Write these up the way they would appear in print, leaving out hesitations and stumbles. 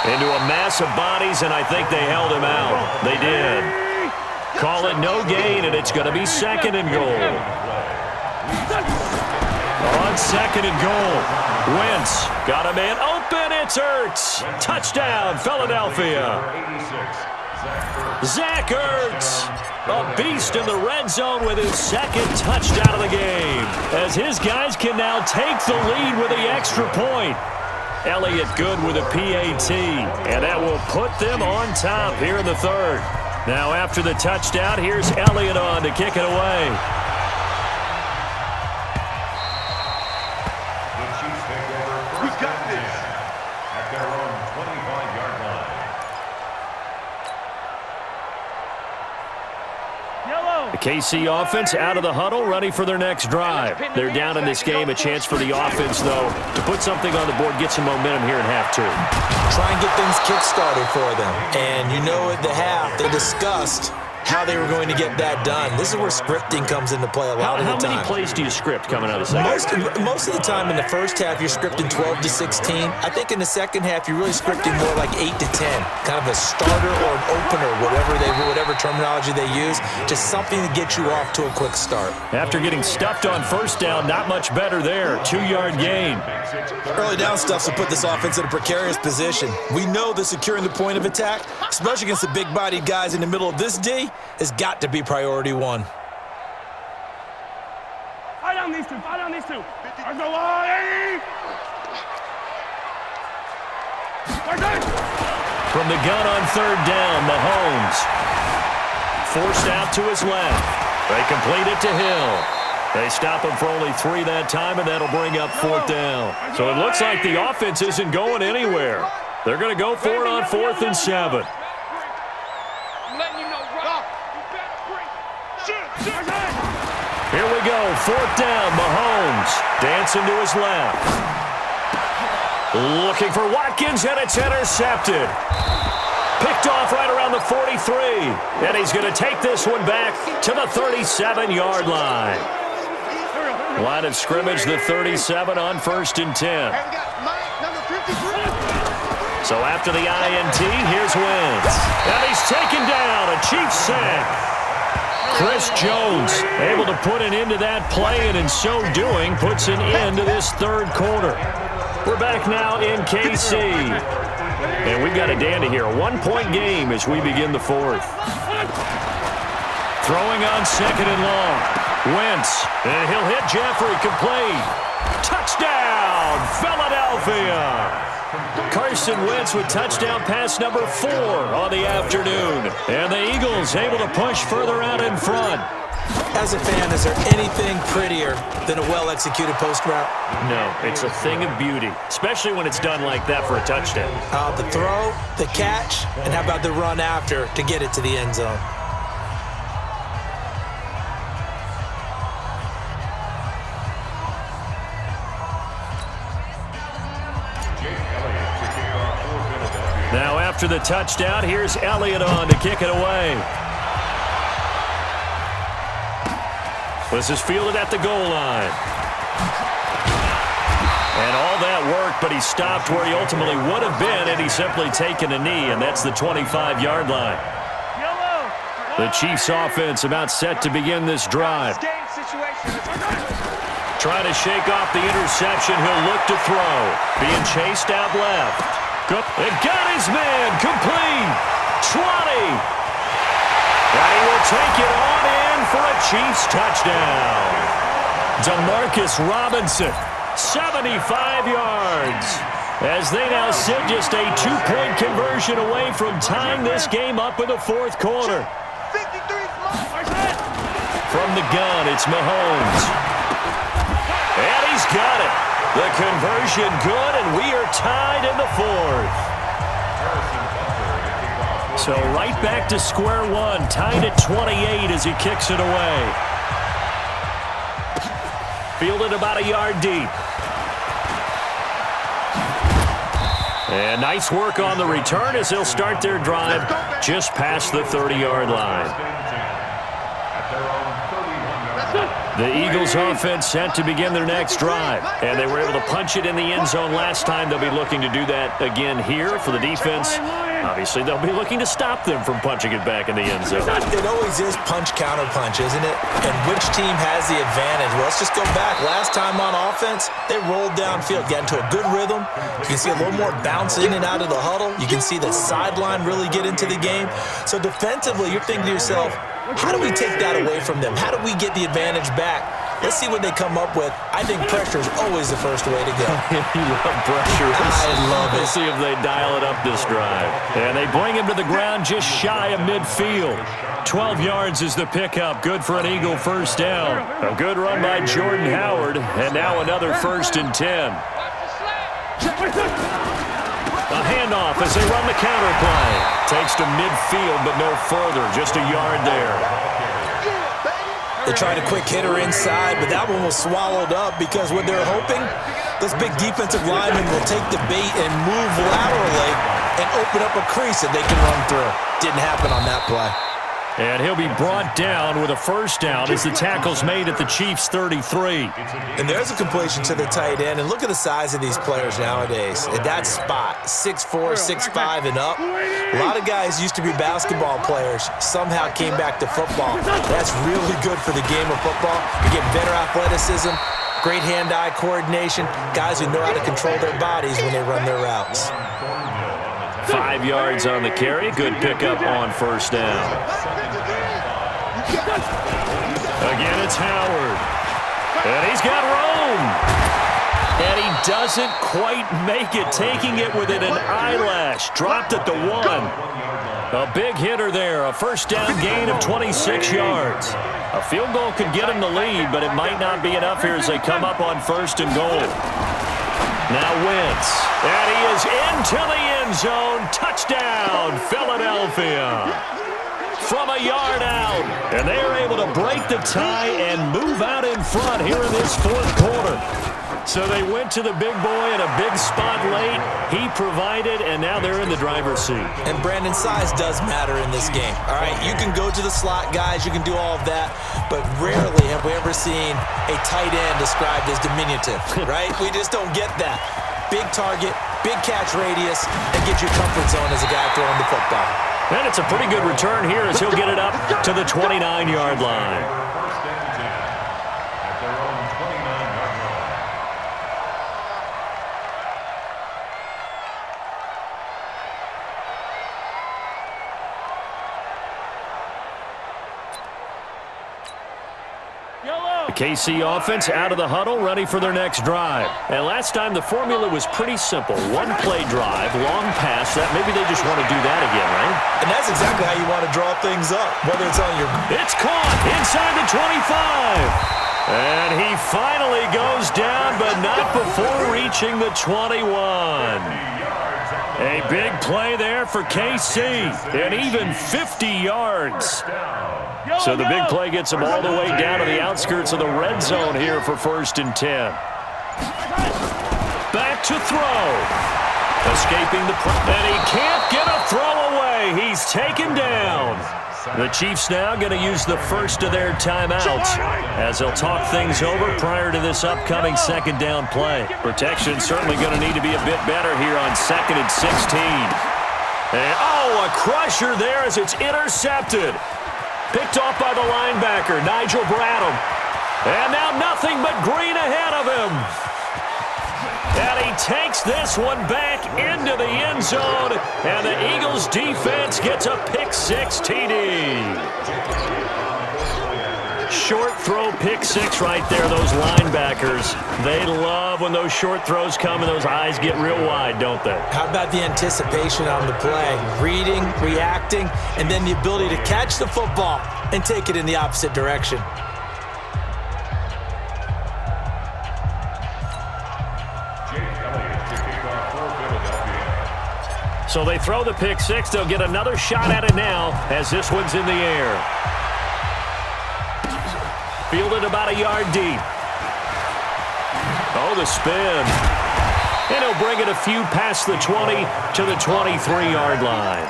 Into a mass of bodies, and I think they held him out. They did. Call it no gain, and it's going to be second and goal. On second and goal, Wentz got a man open. It's Ertz. Touchdown, Philadelphia. Zach Ertz, a beast in the red zone with his second touchdown of the game, as his guys can now take the lead with the extra point. Elliott good with a PAT, and that will put them on top here in the third. Now after the touchdown, here's Elliott on to kick it away. The Chiefs take over first and 10 at their own 25-yard line. The KC offense out of the huddle, ready for their next drive. They're down in this game. A chance for the offense, though, to put something on the board, get some momentum here in half two. Try and get things kick-started for them. And you know at the half, they discussed how they were going to get that done. This is where scripting comes into play a lot of the time. How many plays do you script coming out of the second? Most of the time in the first half, you're scripting 12 to 16. I think in the second half, you're really scripting more like 8 to 10. Kind of a starter or an opener, whatever terminology they use. Just something to get you off to a quick start. After getting stuffed on first down, not much better there. 2-yard gain. Early down stuff will put this offense in a precarious position. We know that securing the point of attack, especially against the big-bodied guys in the middle of this D, has got to be priority one. Fire down these two. There's no line. From the gun on third down, Mahomes forced out to his left. They complete it to Hill. They stop him for only 3 that time, and that'll bring up fourth down. So it looks like the offense isn't going anywhere. They're going to go for it on 4th and 7. Here we go, 4th down, Mahomes dancing to his left. Looking for Watkins, and it's intercepted. Picked off right around the 43, and he's going to take this one back to the 37-yard line. Line of scrimmage, the 37 on 1st and 10. So after the INT, here's Wentz. And he's taken down, a Chiefs sack. Chris Jones able to put an end to that play, and in so doing, puts an end to this third quarter. We're back now in KC. And we've got a dandy here, a 1-point game as we begin the fourth. Throwing on second and long. Wentz, and he'll hit Jeffrey, complete. Touchdown, Philadelphia! Carson Wentz with touchdown pass number 4 on the afternoon. And the Eagles able to push further out in front. As a fan, is there anything prettier than a well-executed post route? No, it's a thing of beauty, especially when it's done like that for a touchdown. The throw, the catch, and how about the run after to get it to the end zone? Now after the touchdown, here's Elliott on to kick it away. This is fielded at the goal line. And all that work, but he stopped where he ultimately would have been had he simply taken a knee, and that's the 25-yard line. The Chiefs offense about set to begin this drive. Trying to shake off the interception, he'll look to throw. Being chased out left. Good. And got his man, complete. 20. And he will take it on in for a Chiefs touchdown. Demarcus Robinson, 75 yards. As they now sit just a 2-point conversion away from tying this game up in the fourth quarter. From the gun, it's Mahomes. And he's got it. The conversion good, and we are tied in the fourth. So right back to square one, tied at 28 as he kicks it away. Fielded about a yard deep. And nice work on the return as they'll start their drive just past the 30-yard line. The Eagles offense set to begin their next drive. And they were able to punch it in the end zone last time. They'll be looking to do that again here for the defense. Obviously, they'll be looking to stop them from punching it back in the end zone. It always is punch, counter punch, isn't it? And which team has the advantage? Well, let's just go back. Last time on offense, they rolled downfield, got into a good rhythm. You can see a little more bounce in and out of the huddle. You can see the sideline really get into the game. So defensively, you're thinking to yourself, how do we take that away from them? How do we get the advantage back? Let's see what they come up with. I think pressure is always the first way to go. You love pressure. I love it. Let's see if they dial it up this drive. And they bring him to the ground just shy of midfield. 12 yards is the pickup. Good for an Eagle first down. A good run by Jordan Howard. And now another 1st and 10. A handoff as they run the counter play. Takes to midfield, but no further. Just a yard there. They tried a quick hitter inside, but that one was swallowed up because what they're hoping, those big defensive linemen will take the bait and move laterally and open up a crease that they can run through. Didn't happen on that play. And he'll be brought down with a first down as the tackle's made at the Chiefs' 33. And there's a completion to the tight end. And look at the size of these players nowadays. At that spot, 6'4", 6'5", and up. A lot of guys used to be basketball players, somehow came back to football. That's really good for the game of football. You get better athleticism, great hand-eye coordination, guys who know how to control their bodies when they run their routes. 5 yards on the carry. Good pickup on first down. Again, it's Howard. And he's got room. And he doesn't quite make it, taking it within an eyelash. Dropped at the 1. A big hitter there. A first down gain of 26 yards. A field goal could get him the lead, but it might not be enough here as they come up on 1st and goal. Now Wentz, and he is into the end zone. Touchdown, Philadelphia. From a yard out, and they are able to break the tie and move out in front here in this 4th quarter. So they went to the big boy in a big spot late. He provided, and now they're in the driver's seat. And Brandon, size does matter in this game. All right, you can go to the slot guys, you can do all of that, but rarely have we ever seen a tight end described as diminutive, right? We just don't get that. Big target, big catch radius, and get your comfort zone as a guy throwing the football. And it's a pretty good return here as he'll get it up to the 29-yard line. KC offense out of the huddle, ready for their next drive. And last time the formula was pretty simple. One play drive, long pass. That maybe they just want to do that again, right? And that's exactly how you want to draw things up, whether it's on your... It's caught inside the 25. And he finally goes down, but not before reaching the 21. A big play there for KC, and even 50 yards. So the big play gets him all the way down to the outskirts of the red zone here for 1st and 10. Back to throw. Escaping the and he can't get a throw away. He's taken down. The Chiefs now going to use the first of their timeouts as they'll talk things over prior to this upcoming 2nd down play. Protection certainly going to need to be a bit better here on 2nd and 16. And, oh, a crusher there as it's intercepted. Picked off by the linebacker, Nigel Bradham. And now nothing but green ahead of him. And he takes this one back into the end zone. And the Eagles defense gets a pick-6 TD. Short throw pick-6 right there, those linebackers. They love when those short throws come and those eyes get real wide, don't they? How about the anticipation on the play? Reading, reacting, and then the ability to catch the football and take it in the opposite direction. So they throw the pick-6. They'll get another shot at it now as this one's in the air. Fielded about a yard deep. Oh, the spin. And he'll bring it a few past the 20 to the 23-yard line.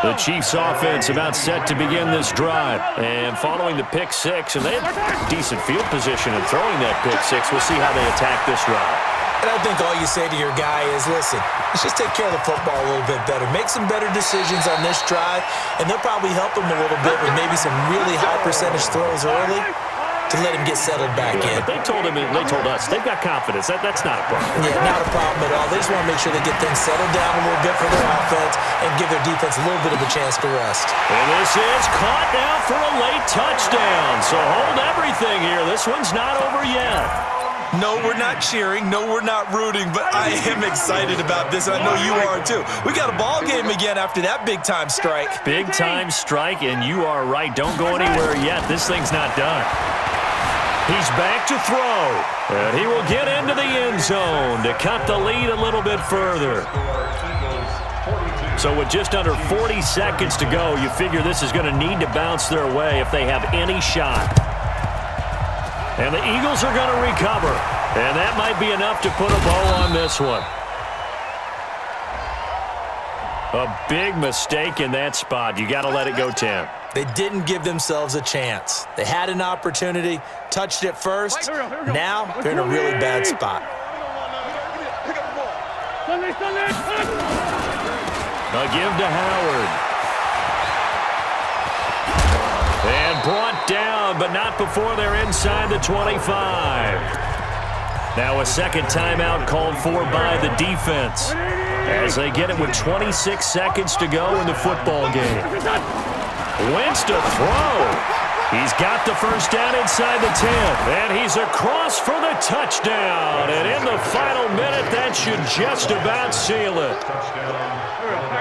The Chiefs offense about set to begin this drive. And following the pick six, and they have decent field position in throwing that pick six. We'll see how they attack this drive. And I think all you say to your guy is, listen, let's just take care of the football a little bit better. Make some better decisions on this drive, and they'll probably help him a little bit with maybe some really high percentage throws early to let him get settled back in. But they told us, they've got confidence. That's not a problem. Yeah, not a problem at all. They just want to make sure they get things settled down a little bit for their offense and give their defense a little bit of a chance to rest. And this is caught now for a late touchdown. So hold everything here. This one's not over yet. No, we're not cheering. No, we're not rooting, but I am excited about this, and I know you are too. We got a ball game again after that big-time strike. Big-time strike, and you are right. Don't go anywhere yet. This thing's not done. He's back to throw, and he will get into the end zone to cut the lead a little bit further. So with just under 40 seconds to go, you figure this is going to need to bounce their way if they have any shot. And the Eagles are going to recover. And that might be enough to put a bow on this one. A big mistake in that spot. You got to let it go, Tim. They didn't give themselves a chance. They had an opportunity, touched it first. Now they're in a really bad spot. A give to Howard. And brought down, but not before they're inside the 25. Now a second timeout called for by the defense as they get it with 26 seconds to go in the football game. Wentz to throw. He's got the first down inside the 10, and he's across for the touchdown. And in the final minute, that should just about seal it.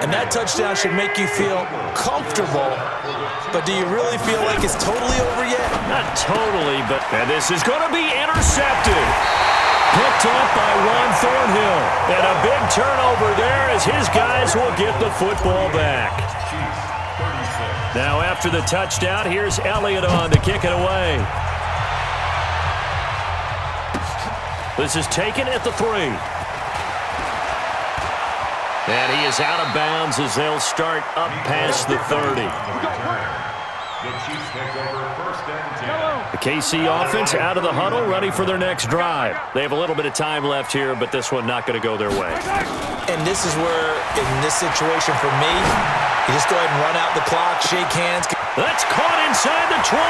And that touchdown should make you feel comfortable. But do you really feel like it's totally over yet? Not totally, but and this is going to be intercepted. Picked up by Ron Thornhill. And a big turnover there as his guys will get the football back. Now after the touchdown, here's Elliott on to kick it away. This is taken at the 3. And he is out of bounds as they'll start up past the 30. The KC offense out of the huddle, ready for their next drive. They have a little bit of time left here, but this one not going to go their way. And this is where, in this situation for me, you just go ahead and run out the clock, shake hands. That's caught inside the 20.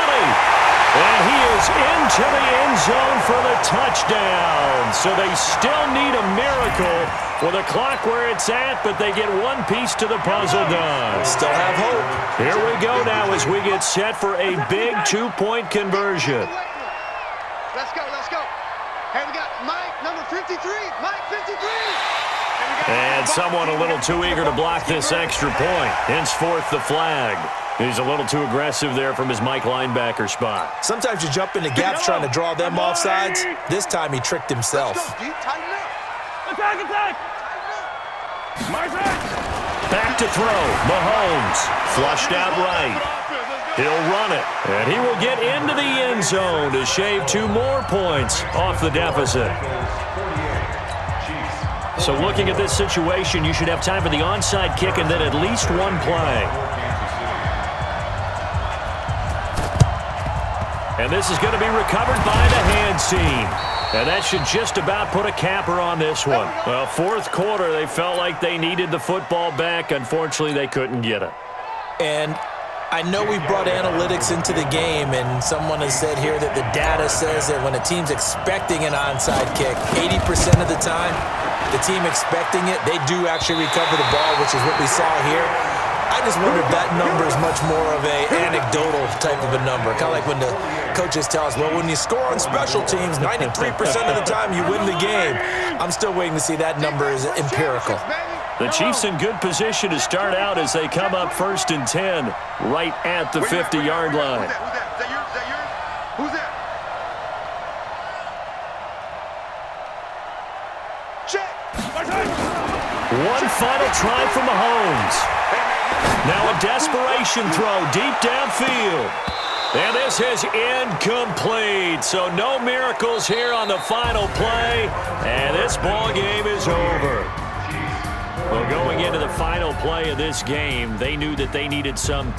And he is into the end zone for the touchdown. So they still need a miracle with a clock where it's at, but they get one piece to the puzzle done. Still have hope. Here we go now as we get set for a big two-point conversion. Let's go, let's go. Hey, we got Mike, number 53. Mike, 53. And someone a little too eager to block this extra point. Henceforth, the flag. He's a little too aggressive there from his Mike linebacker spot. Sometimes you jump into gaps trying to draw them off sides. This time he tricked himself. Attack, attack. Back to throw. Mahomes flushed out right. He'll run it, and he will get into the end zone to shave 2 more points off the deficit. So looking at this situation, you should have time for the onside kick and then at least one play. And this is going to be recovered by the hands team. And that should just about put a capper on this one. Well, fourth quarter, they felt like they needed the football back. Unfortunately, they couldn't get it. And I know we brought analytics into the game, and someone has said here that the data says that when a team's expecting an onside kick, 80% of the time, the team expecting it, they do actually recover the ball, which is what we saw here. I just wonder if that number is much more of a anecdotal type of a number. Kind of like when the coaches tell us, well, when you score on special teams, 93% of the time you win the game. I'm still waiting to see that number is empirical. The Chiefs in good position to start out as they come up 1st and 10 right at the 50-yard line. Who's that? Check. One final try from Mahomes. Now a desperation throw deep downfield. And this is incomplete. So no miracles here on the final play. And this ball game is over. Well, going into the final play of this game, they knew that they needed some